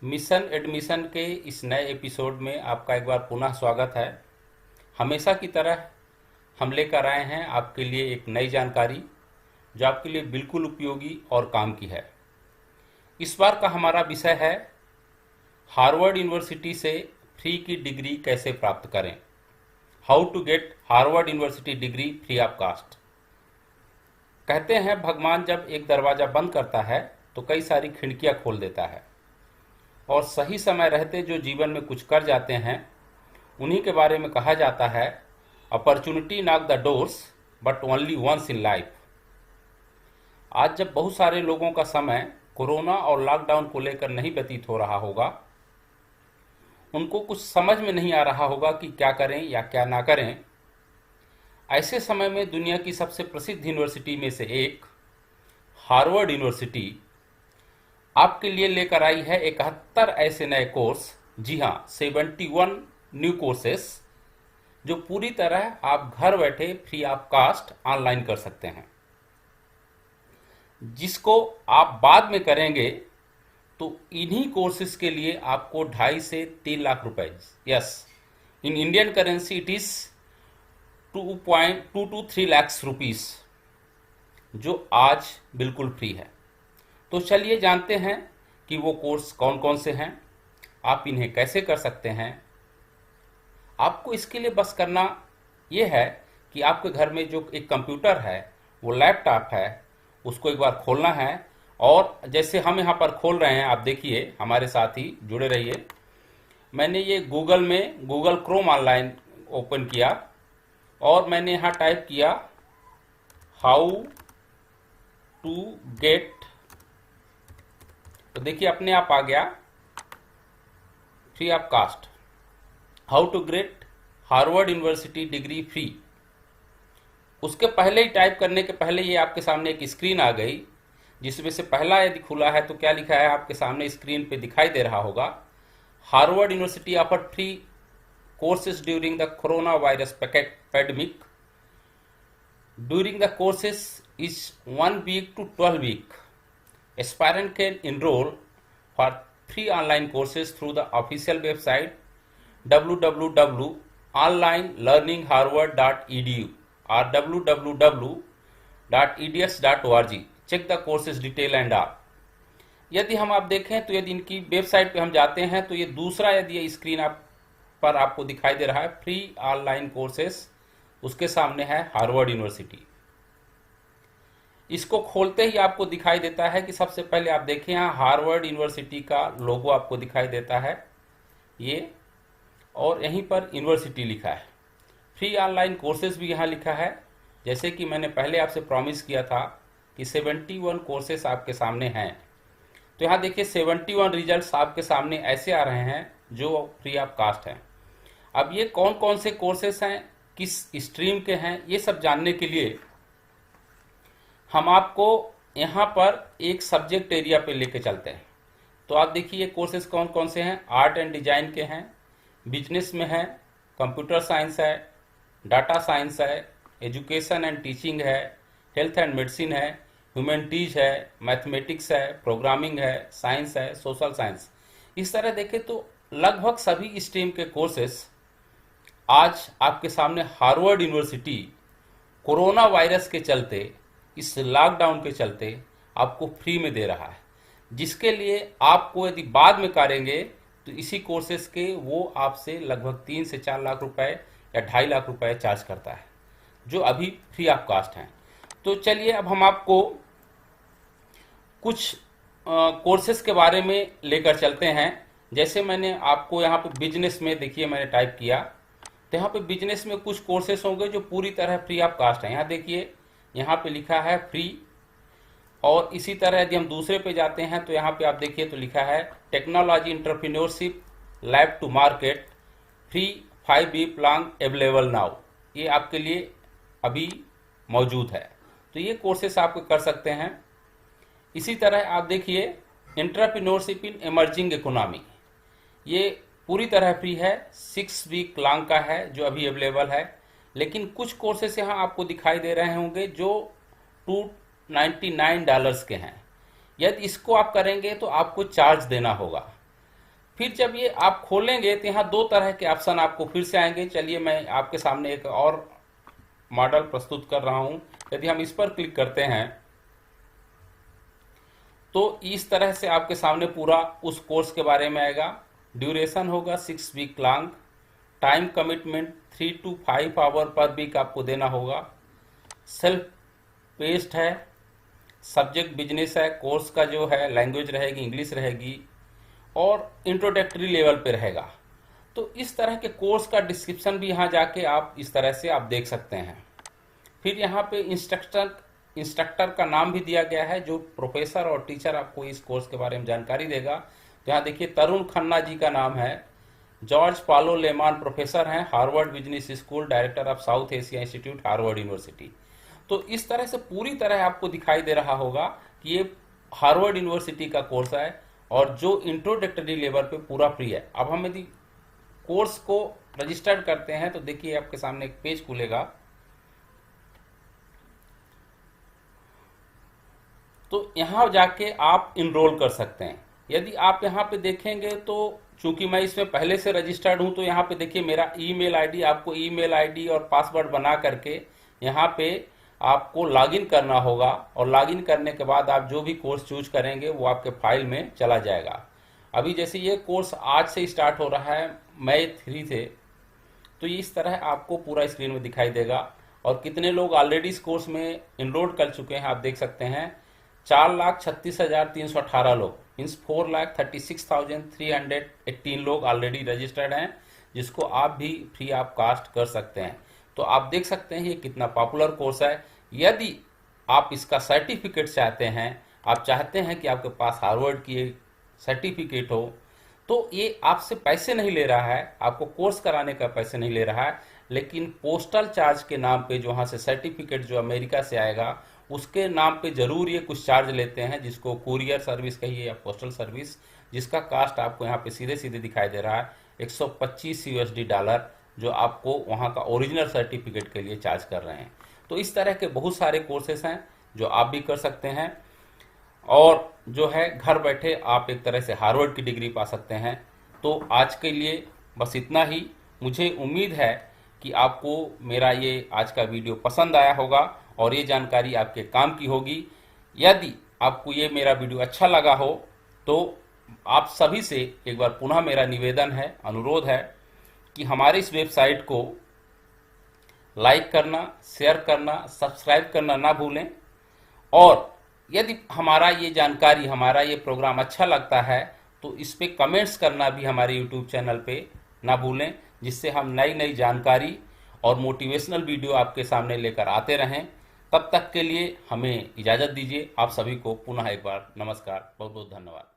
Mission admission के इस नए एपिसोड में आपका एक बार पुनः स्वागत है। हमेशा की तरह हम लेकर आए हैं आपके लिए एक नई जानकारी जो आपके लिए बिल्कुल उपयोगी और काम की है। इस बार का हमारा विषय है हार्वर्ड यूनिवर्सिटी से फ्री की डिग्री कैसे प्राप्त करें। How to get Harvard university degree free of cost. कहते हैं भगवान जब एक दरवाज़ा बंद करता है तो कई सारी खिड़कियां खोल देता है, और सही समय रहते जो जीवन में कुछ कर जाते हैं उन्हीं के बारे में कहा जाता है opportunity knock the doors but only once in life. आज जब बहुत सारे लोगों का समय कोरोना और लॉकडाउन को लेकर नहीं व्यतीत हो रहा होगा, उनको कुछ समझ में नहीं आ रहा होगा कि क्या करें या क्या ना करें, ऐसे समय में दुनिया की सबसे प्रसिद्ध यूनिवर्सिटी में से एक हार्वर्ड यूनिवर्सिटी आपके लिए लेकर आई है 71 ऐसे नए कोर्स। जी हाँ, 71 न्यू कोर्सेस जो पूरी तरह आप घर बैठे फ्री ऑफ कास्ट ऑनलाइन कर सकते हैं, जिसको आप बाद में करेंगे तो इन्हीं कोर्सेज के लिए आपको 2.5 से 3 लाख रुपए, yes, in Indian currency it is 2.2 to 3 lakh rupees, जो आज बिल्कुल फ्री है। तो चलिए जानते हैं कि वो कोर्स कौन कौन से हैं, आप इन्हें कैसे कर सकते हैं। आपको इसके लिए बस करना ये है कि आपके घर में जो एक कंप्यूटर है, वो लैपटॉप है, उसको एक बार खोलना है। और जैसे हम यहाँ पर खोल रहे हैं, आप देखिए, हमारे साथ ही जुड़े रहिए। मैंने ये गूगल क्रोम ऑनलाइन ओपन किया और मैंने यहाँ टाइप किया हाउ टू गेट, तो देखिए अपने आप आ गया free of cost, how to get Harvard university degree free. उसके पहले ही टाइप करने के पहले ये आपके सामने एक स्क्रीन आ गई, जिसमें से पहला यदि खुला है तो क्या लिखा है आपके सामने स्क्रीन पे दिखाई दे रहा होगा, Harvard university offered free courses during the corona virus pandemic. During the courses is 1 week to 12 week. Aspirant can enroll for free online courses through the official website www.onlinelearningharvard.edu or www.eds.org. Check the courses detail and all. यदि हम आप देखें तो यदि इनकी website पे हम जाते हैं तो ये दूसरा यदि ये स्क्रीन आप पर आपको दिखाई दे रहा है फ्री ऑनलाइन कोर्सेस, उसके सामने है हार्वर्ड यूनिवर्सिटी। इसको खोलते ही आपको दिखाई देता है कि सबसे पहले आप देखें यहाँ हार्वर्ड यूनिवर्सिटी का लोगो आपको दिखाई देता है ये, और यहीं पर यूनिवर्सिटी लिखा है। फ्री ऑनलाइन कोर्सेज भी यहाँ लिखा है। जैसे कि मैंने पहले आपसे प्रॉमिस किया था कि 71 कोर्सेस आपके सामने हैं, तो यहाँ देखिए 71 रिजल्ट्स आपके सामने ऐसे आ रहे हैं जो फ्री ऑफ कास्ट हैं। अब ये कौन कौन से कोर्सेस हैं, किस स्ट्रीम के हैं, ये सब जानने के लिए हम आपको यहाँ पर एक सब्जेक्ट एरिया पे लेके चलते हैं। तो आप देखिए ये कोर्सेज कौन कौन से हैं। आर्ट एंड डिजाइन के हैं, बिजनेस में है, कंप्यूटर साइंस है, डाटा साइंस है, एजुकेशन एंड टीचिंग है, हेल्थ एंड मेडिसिन है, ह्यूमैनिटीज है, मैथमेटिक्स है, प्रोग्रामिंग है, साइंस है, सोशल साइंस। इस तरह देखें तो लगभग सभी स्ट्रीम के कोर्सेस आज आपके सामने हार्वर्ड यूनिवर्सिटी कोरोना वायरस के चलते, इस लॉकडाउन के चलते आपको फ्री में दे रहा है, जिसके लिए आपको यदि बाद में करेंगे तो इसी कोर्सेज के वो आपसे लगभग 3 से 4 लाख रुपए या 2.5 लाख रुपए चार्ज करता है, जो अभी फ्री ऑफ कास्ट हैं। तो चलिए अब हम आपको कुछ कोर्सेज के बारे में लेकर चलते हैं। जैसे मैंने आपको यहाँ पे बिजनेस में देखिए मैंने टाइप किया, तो यहाँ पे बिजनेस में कुछ कोर्सेज होंगे जो पूरी तरह फ्री ऑफ कास्ट हैं। यहाँ देखिए यहाँ पे लिखा है फ्री, और इसी तरह यदि हम दूसरे पे जाते हैं तो यहाँ पे आप देखिए तो लिखा है technology entrepreneurship lab to market free 5 week long available now. ये आपके लिए अभी मौजूद है, तो ये कोर्सेस आप कर सकते हैं। इसी तरह आप देखिए एंटरप्रेन्योरशिप इन इमर्जिंग इकोनॉमी, ये पूरी तरह फ्री है, 6 week लॉन्ग का है जो अभी अवेलेबल है। लेकिन कुछ कोर्सेस यहाँ आपको दिखाई दे रहे होंगे जो $299 के हैं। यदि इसको आप करेंगे तो आपको चार्ज देना होगा। फिर जब ये आप खोलेंगे तो यहाँ 2 तरह के ऑप्शन आपको फिर से आएंगे। चलिए मैं आपके सामने एक और मॉडल प्रस्तुत कर रहा हूं। यदि हम इस पर क्लिक करते हैं तो इस तरह से आपके सामने पूरा उस कोर्स के बारे में आएगा। ड्यूरेशन होगा 6 week long, time commitment 3 to 5 hour per week आपको देना होगा, सेल्फ पेस्ड है, सब्जेक्ट बिजनेस है, कोर्स का जो है लैंग्वेज रहेगी इंग्लिश रहेगी और इंट्रोडक्टरी लेवल पे रहेगा। तो इस तरह के कोर्स का डिस्क्रिप्शन भी यहाँ जाके आप इस तरह से आप देख सकते हैं। फिर यहाँ पे इंस्ट्रक्टर का नाम भी दिया गया है, जो प्रोफेसर और टीचर आपको इस कोर्स के बारे में जानकारी देगा। यहाँ देखिए तरुण खन्ना जी का नाम है, जॉर्ज पालो लेमान प्रोफेसर हैं, Harvard business school, director of south Asia institute, Harvard university. तो इस तरह से पूरी तरह आपको दिखाई दे रहा होगा कि ये हार्वर्ड यूनिवर्सिटी का कोर्स है और जो इंट्रोडक्टरी लेवल पे पूरा फ्री है। अब हम यदि कोर्स को रजिस्टर्ड करते हैं तो देखिए आपके सामने एक पेज खुलेगा। तो यहाँ जाके आप इनरोल कर सकते हैं। यदि आप यहाँ पे देखेंगे तो चूंकि मैं इसमें पहले से रजिस्टर्ड हूं तो यहाँ पे देखिए मेरा ईमेल आईडी, आपको ईमेल आईडी और पासवर्ड बना करके यहाँ पे आपको लॉगिन करना होगा और लॉगिन करने के बाद आप जो भी कोर्स चूज करेंगे वो आपके फाइल में चला जाएगा। अभी जैसे ये कोर्स आज से स्टार्ट हो रहा है, मई 3 से, तो ये इस तरह आपको पूरा स्क्रीन में दिखाई देगा और कितने लोग ऑलरेडी इस कोर्स में इनरोल कर चुके हैं आप देख सकते हैं। 4,36,318 लोग, मीन्स 4,36,318 लोग ऑलरेडी रजिस्टर्ड हैं, जिसको आप भी फ्री ऑफ कास्ट कर सकते हैं। तो आप देख सकते हैं ये कितना पॉपुलर कोर्स है। यदि आप इसका सर्टिफिकेट चाहते हैं, आप चाहते हैं कि आपके पास हार्वर्ड की सर्टिफिकेट हो, तो ये आपसे पैसे नहीं ले रहा है, आपको कोर्स कराने का पैसे नहीं ले रहा है, लेकिन पोस्टल चार्ज के नाम पे जो वहाँ से सर्टिफिकेट जो अमेरिका से आएगा उसके नाम पे जरूर ये कुछ चार्ज लेते हैं, जिसको कुरियर सर्विस कहिए या पोस्टल सर्विस, जिसका कास्ट आपको यहाँ पे सीधे सीधे दिखाई दे रहा है $125 जो आपको वहाँ का ओरिजिनल सर्टिफिकेट के लिए चार्ज कर रहे हैं। तो इस तरह के बहुत सारे कोर्सेस हैं जो आप भी कर सकते हैं और जो है घर बैठे आप एक तरह से हार्वर्ड की डिग्री पा सकते हैं। तो आज के लिए बस इतना ही। मुझे उम्मीद है कि आपको मेरा ये आज का वीडियो पसंद आया होगा और ये जानकारी आपके काम की होगी। यदि आपको ये मेरा वीडियो अच्छा लगा हो तो आप सभी से एक बार पुनः मेरा निवेदन है, अनुरोध है कि हमारे इस वेबसाइट को लाइक करना, शेयर करना, सब्सक्राइब करना ना भूलें। और यदि हमारा ये जानकारी, हमारा ये प्रोग्राम अच्छा लगता है तो इस पे कमेंट्स करना भी हमारे यूट्यूब चैनल पे ना भूलें, जिससे हम नई नई जानकारी और मोटिवेशनल वीडियो आपके सामने लेकर आते रहें। तब तक के लिए हमें इजाज़त दीजिए। आप सभी को पुनः एक बार नमस्कार, बहुत बहुत धन्यवाद।